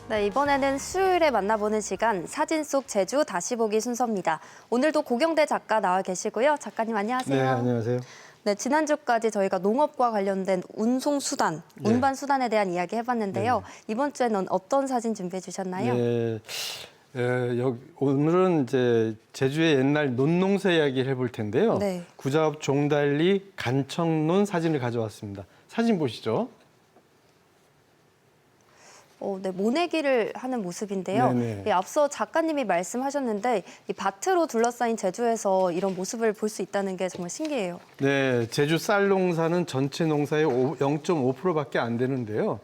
네, 이번에는 수요일에 만나보는 시간 사진 속 제주 다시 보기 순서입니다. 오늘도 고경대 작가 나와 계시고요. 작가님 안녕하세요. 네, 안녕하세요. 네, 지난주까지 저희가 농업과 관련된 운송수단, 네. 운반수단에 대한 이야기 해봤는데요. 네. 이번 주에는 어떤 사진 준비해 주셨나요? 네, 오늘은 이제 제주의 옛날 논농사 이야기를 해볼 텐데요. 네. 구자읍 종달리 간청논 사진을 가져왔습니다. 사진 보시죠. 네, 모내기를 하는 모습인데요. 네네. 예, 앞서 작가님이 말씀하셨는데 이 밭으로 둘러싸인 제주에서 이런 모습을 볼 수 있다는 게 정말 신기해요. 네, 제주 쌀 농사는 전체 농사의 0.5%밖에 안 되는데요.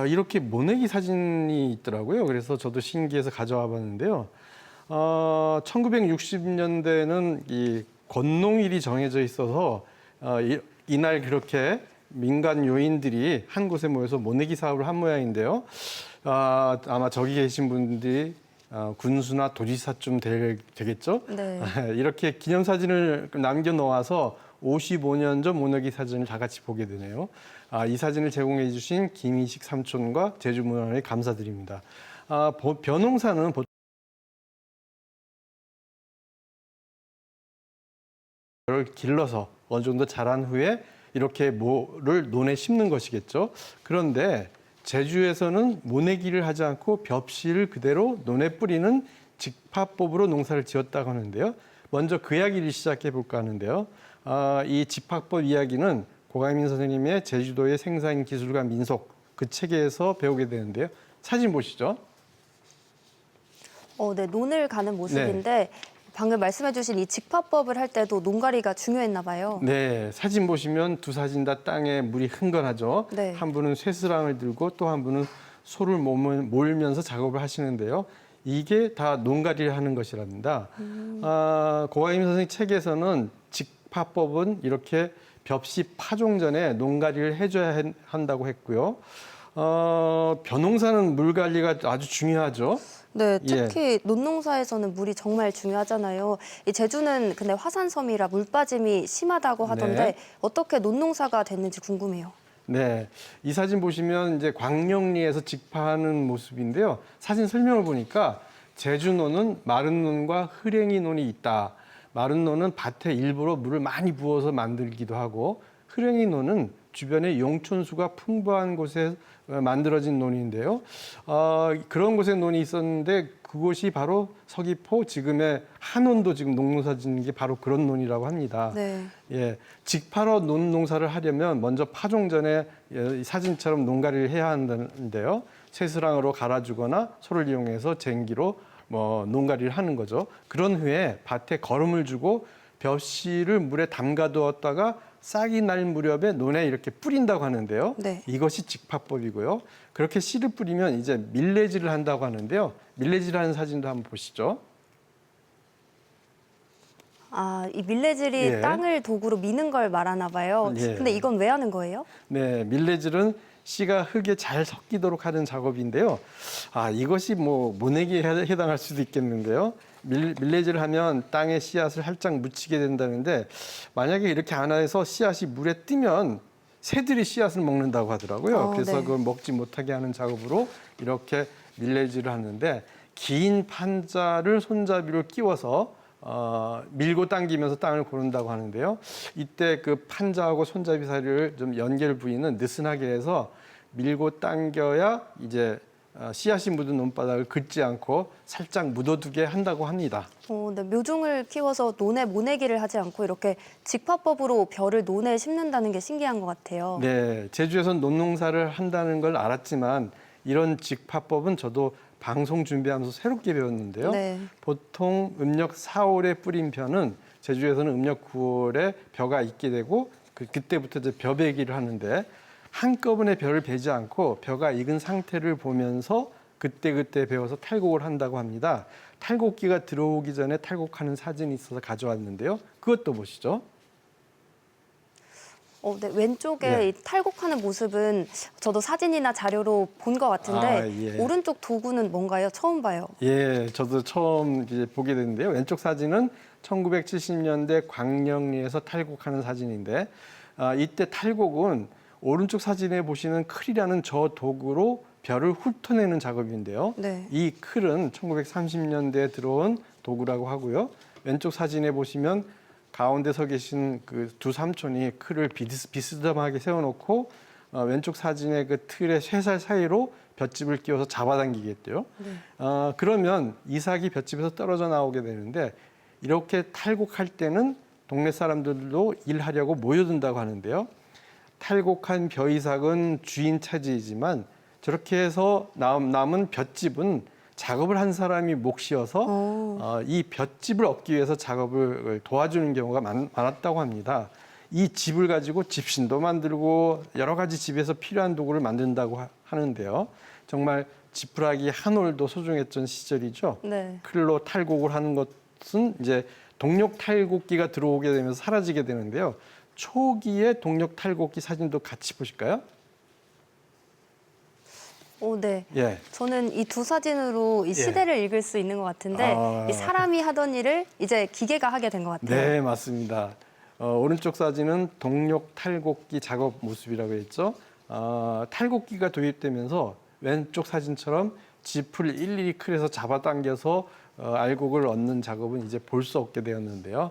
이렇게 모내기 사진이 있더라고요. 그래서 저도 신기해서 가져와 봤는데요. 1960년대는 이 건농일이 정해져 있어서 이날 그렇게 민간 요인들이 한 곳에 모여서 모내기 사업을 한 모양인데요. 아마 저기 계신 분들이 군수나 도지사쯤 되겠죠? 네. 이렇게 기념사진을 남겨놓아서 55년 전 모내기 사진을 다 같이 보게 되네요. 이 사진을 제공해 주신 김희식 삼촌과 제주문화원에 감사드립니다. 벼농사는 보통 를 길러서 어느 정도 자란 후에 이렇게 모를 논에 심는 것이겠죠. 그런데 제주에서는 모내기를 하지 않고 벽씨를 그대로 논에 뿌리는 직파법으로 농사를 지었다고 하는데요. 먼저 그 이야기를 시작해 볼까 하는데요. 이 직파법 이야기는 고강민 선생님의 제주도의 생산 기술과 민속 그 책에서 배우게 되는데요. 사진 보시죠. 네, 논을 가는 모습인데 방금 말씀해주신 이 직파법을 할 때도 농가리가 중요했나 봐요. 네, 사진 보시면 두 사진 다 땅에 물이 흥건하죠. 네. 한 분은 쇠스랑을 들고 또 한 분은 소를 몰면서 작업을 하시는데요. 이게 다 농가리를 하는 것이랍니다. 고강임 선생님 책에서는 직파법은 이렇게 벽시 파종 전에 농가리를 해줘야 한다고 했고요. 벼농사는 물 관리가 아주 중요하죠. 네, 특히 논농사에서는 물이 정말 중요하잖아요. 이 제주는 근데 화산섬이라 물 빠짐이 심하다고 하던데 네. 어떻게 논농사가 됐는지 궁금해요. 네, 이 사진 보시면 이제 광령리에서 직파하는 모습인데요. 사진 설명을 보니까 제주논은 마른 논과 흐랭이 논이 있다. 마른 논은 밭에 일부러 물을 많이 부어서 만들기도 하고 흐랭이 논은 주변에 용촌수가 풍부한 곳에 만들어진 논인데요. 그런 곳에 논이 있었는데 그곳이 바로 서귀포 지금의 한원도 지금 농농사 짓는 게 바로 그런 논이라고 합니다. 네. 예, 직파로 논 농사를 하려면 먼저 파종 전에 이 사진처럼 농가리를 해야 한다는데요. 쇠스랑으로 갈아주거나 소를 이용해서 쟁기로 농가리를 하는 거죠. 그런 후에 밭에 거름을 주고 벼씨를 물에 담가 두었다가 싹이 날 무렵에 논에 이렇게 뿌린다고 하는데요. 네. 이것이 직파법이고요. 그렇게 씨를 뿌리면 이제 밀레질을 한다고 하는데요. 밀레질하는 사진도 한번 보시죠. 이 밀레질이 예. 땅을 도구로 미는 걸 말하나 봐요. 예. 근데 이건 왜 하는 거예요? 네, 밀레질은 씨가 흙에 잘 섞이도록 하는 작업인데요. 이것이 모내기에 해당할 수도 있겠는데요. 밀레질을 하면 땅에 씨앗을 살짝 묻히게 된다는데 만약에 이렇게 안 해서 씨앗이 물에 뜨면 새들이 씨앗을 먹는다고 하더라고요. 그래서 네. 그걸 먹지 못하게 하는 작업으로 이렇게 밀레질을 하는데 긴 판자를 손잡이로 끼워서 밀고 당기면서 땅을 고른다고 하는데요. 이때 그 판자하고 손잡이 사이를 좀 연결 부위는 느슨하게 해서 밀고 당겨야 이제 씨앗이 묻은 논바닥을 긋지 않고 살짝 묻어두게 한다고 합니다. 네, 묘종을 키워서 논에 모내기를 하지 않고 이렇게 직파법으로 벼를 논에 심는다는 게 신기한 것 같아요. 네, 제주에서는 논농사를 한다는 걸 알았지만 이런 직파법은 저도 방송 준비하면서 새롭게 배웠는데요. 네. 보통 음력 4월에 뿌린 벼는 제주에서는 음력 9월에 벼가 있게 되고 그때부터 이제 벼베기를 하는데 한꺼번에 벼를 베지 않고 벼가 익은 상태를 보면서 그때그때 베어서 탈곡을 한다고 합니다. 탈곡기가 들어오기 전에 탈곡하는 사진이 있어서 가져왔는데요. 그것도 보시죠. 네, 왼쪽에 예. 이 탈곡하는 모습은 저도 사진이나 자료로 본 것 같은데 예. 오른쪽 도구는 뭔가요? 처음 봐요. 예, 저도 처음 이제 보게 됐는데요. 왼쪽 사진은 1970년대 광령리에서 탈곡하는 사진인데 이때 탈곡은 오른쪽 사진에 보시는 클이라는 저 도구로 별을 훑어내는 작업인데요. 네. 이 클은 1930년대에 들어온 도구라고 하고요. 왼쪽 사진에 보시면 가운데 서 계신 그 두 삼촌이 클을 비스듬하게 세워놓고 왼쪽 사진의 그 틀의 쇠살 사이로 볏짚을 끼워서 잡아당기겠대요. 네. 그러면 이삭이 볏짚에서 떨어져 나오게 되는데 이렇게 탈곡할 때는 동네 사람들도 일하려고 모여든다고 하는데요. 탈곡한 벼이삭은 주인 차지이지만 저렇게 해서 남은 볏짚은 작업을 한 사람이 몫이어서 이 볏짚을 얻기 위해서 작업을 도와주는 경우가 많았다고 합니다. 이 집을 가지고 집신도 만들고 여러 가지 집에서 필요한 도구를 만든다고 하는데요. 정말 지푸라기 한 올도 소중했던 시절이죠. 네. 클로 탈곡을 하는 것은 이제 동력 탈곡기가 들어오게 되면서 사라지게 되는데요. 초기의 동력 탈곡기 사진도 같이 보실까요? 네. 예. 저는 이 두 사진으로 이 시대를 읽을 수 있는 것 같은데 이 사람이 하던 일을 이제 기계가 하게 된 것 같아요. 네, 맞습니다. 오른쪽 사진은 동력 탈곡기 작업 모습이라고 했죠. 탈곡기가 도입되면서 왼쪽 사진처럼 짚을 일일이 클에서 잡아당겨서 알곡을 얻는 작업은 이제 볼 수 없게 되었는데요.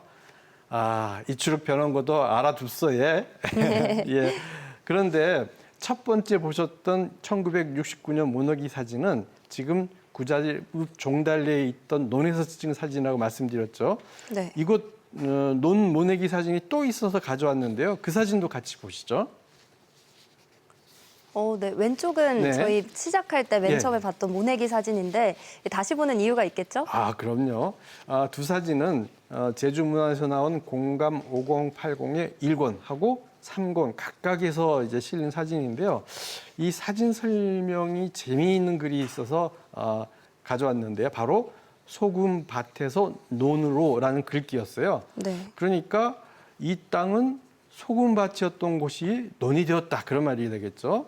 이 추록 변한 것도 알아뒀어, 예. 예. 그런데 첫 번째 보셨던 1969년 모너기 사진은 지금 구자읍 종달리에 있던 논에서 찍은 사진이라고 말씀드렸죠. 네. 이곳 논 모내기 사진이 또 있어서 가져왔는데요. 그 사진도 같이 보시죠. 네. 왼쪽은 네. 저희 시작할 때 맨 예. 처음에 봤던 모내기 사진인데 다시 보는 이유가 있겠죠? 그럼요. 두 사진은 제주문화에서 나온 공감 5080의 1권하고 3권 각각에서 이제 실린 사진인데요. 이 사진 설명이 재미있는 글이 있어서 가져왔는데요. 바로 소금밭에서 논으로라는 글귀였어요. 네. 그러니까 이 땅은 소금밭이었던 곳이 논이 되었다 그런 말이 되겠죠.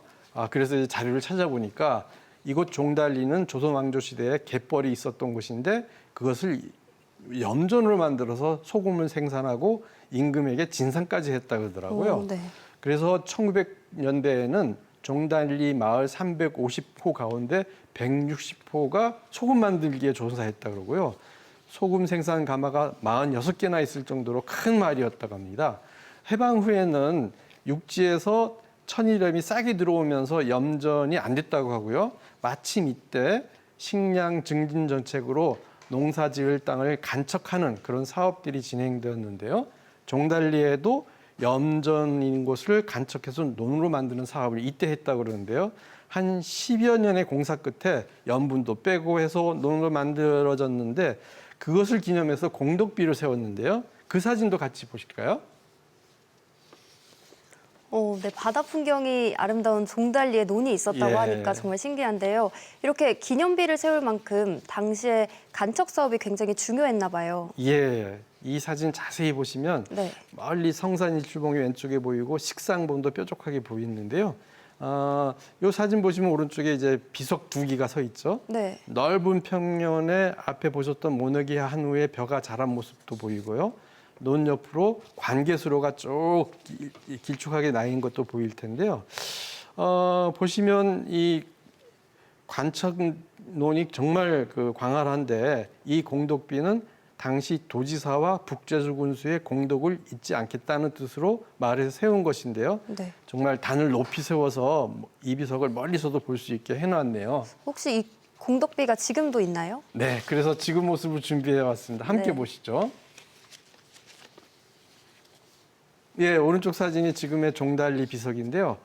그래서 이제 자료를 찾아보니까 이곳 종달리는 조선 왕조 시대에 갯벌이 있었던 곳인데 그것을 염전으로 만들어서 소금을 생산하고 임금에게 진상까지 했다 그러더라고요. 네. 그래서 1900년대에는 종달리 마을 350호 가운데 160호가 소금 만들기에 조사했다 그러고요. 소금 생산 가마가 46개나 있을 정도로 큰 마을이었다고 합니다. 해방 후에는 육지에서 천일염이 싹이 들어오면서 염전이 안 됐다고 하고요. 마침 이때 식량 증진 정책으로 농사 지을 땅을 간척하는 그런 사업들이 진행되었는데요. 종달리에도 염전인 곳을 간척해서 논으로 만드는 사업을 이때 했다고 그러는데요. 한 10여 년의 공사 끝에 염분도 빼고 해서 논으로 만들어졌는데 그것을 기념해서 공덕비를 세웠는데요. 그 사진도 같이 보실까요? 네, 바다 풍경이 아름다운 종달리에 논이 있었다고 예. 하니까 정말 신기한데요. 이렇게 기념비를 세울 만큼 당시에 간척 사업이 굉장히 중요했나 봐요. 예, 이 사진 자세히 보시면 네. 멀리 성산 일출봉이 왼쪽에 보이고 식상봉도 뾰족하게 보이는데요. 이 사진 보시면 오른쪽에 이제 비석 두 기가 서 있죠. 네. 넓은 평면에 앞에 보셨던 모너기 한우의 벼가 자란 모습도 보이고요. 논 옆으로 관계수로가 쭉 길쭉하게 나인 것도 보일 텐데요. 보시면 이 관척논이 정말 그 광활한데 이 공덕비는 당시 도지사와 북제주 군수의 공덕을 잊지 않겠다는 뜻으로 마을에서 세운 것인데요. 네. 정말 단을 높이 세워서 이 비석을 멀리서도 볼 수 있게 해놨네요. 혹시 이 공덕비가 지금도 있나요? 네, 그래서 지금 모습을 준비해 왔습니다. 함께 네. 보시죠. 예, 오른쪽 사진이 지금의 종달리 비석인데요.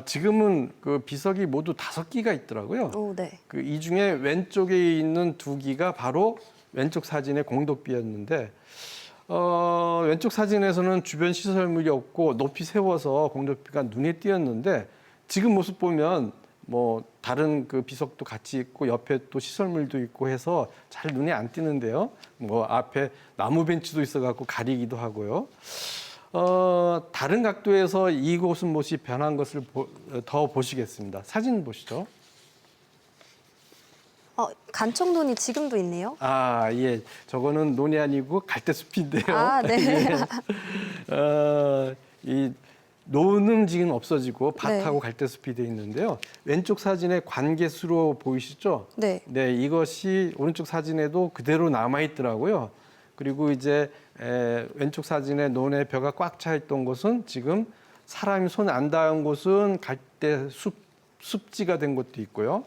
지금은 그 비석이 모두 5기가 있더라고요. 네. 그 이 중에 왼쪽에 있는 2기가 바로 왼쪽 사진의 공덕비였는데 왼쪽 사진에서는 주변 시설물이 없고 높이 세워서 공덕비가 눈에 띄었는데 지금 모습 보면 뭐 다른 그 비석도 같이 있고 옆에 또 시설물도 있고 해서 잘 눈에 안 띄는데요. 뭐 앞에 나무 벤치도 있어갖고 가리기도 하고요. 다른 각도에서 이곳은 모습이 변한 것을 더 보시겠습니다. 사진 보시죠. 간척논이 지금도 있네요. 예. 저거는 논이 아니고 갈대숲인데요. 네. 이 논은 지금 없어지고 밭하고 네. 갈대숲이 돼 있는데요. 왼쪽 사진에 관계수로 보이시죠? 네. 네, 이것이 오른쪽 사진에도 그대로 남아 있더라고요. 그리고 이제 왼쪽 사진에 논의 벼가 꽉 차 있던 곳은 지금 사람이 손 안 닿은 곳은 갈대 숲지가 된 곳도 있고요.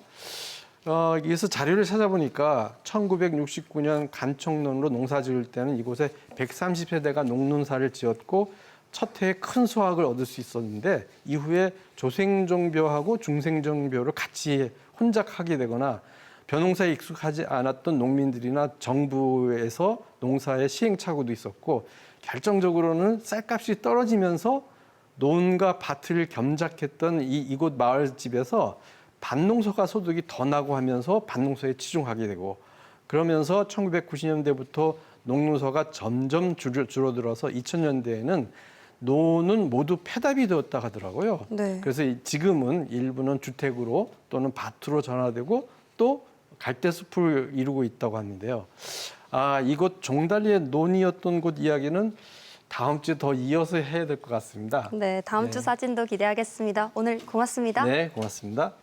여기서 자료를 찾아보니까 1969년 간청론으로 농사 지을 때는 이곳에 130세대가 농농사를 지었고 첫 해에 큰 수확을 얻을 수 있었는데 이후에 조생종벼하고 중생종벼를 같이 혼작하게 되거나 벼농사에 익숙하지 않았던 농민들이나 정부에서 농사에 시행착오도 있었고 결정적으로는 쌀값이 떨어지면서 논과 밭을 겸작했던 이곳 마을집에서 밭농서가 소득이 더 나고 하면서 밭농서에 치중하게 되고 그러면서 1990년대부터 농농서가 점점 줄어들어서 2000년대에는 논은 모두 폐답이 되었다 하더라고요. 네. 그래서 지금은 일부는 주택으로 또는 밭으로 전화되고 또 갈대숲을 이루고 있다고 하는데요. 이곳 종달리의 논이었던 곳 이야기는 다음 주에 더 이어서 해야 될 것 같습니다. 네, 다음 주 사진도 기대하겠습니다. 오늘 고맙습니다. 네, 고맙습니다.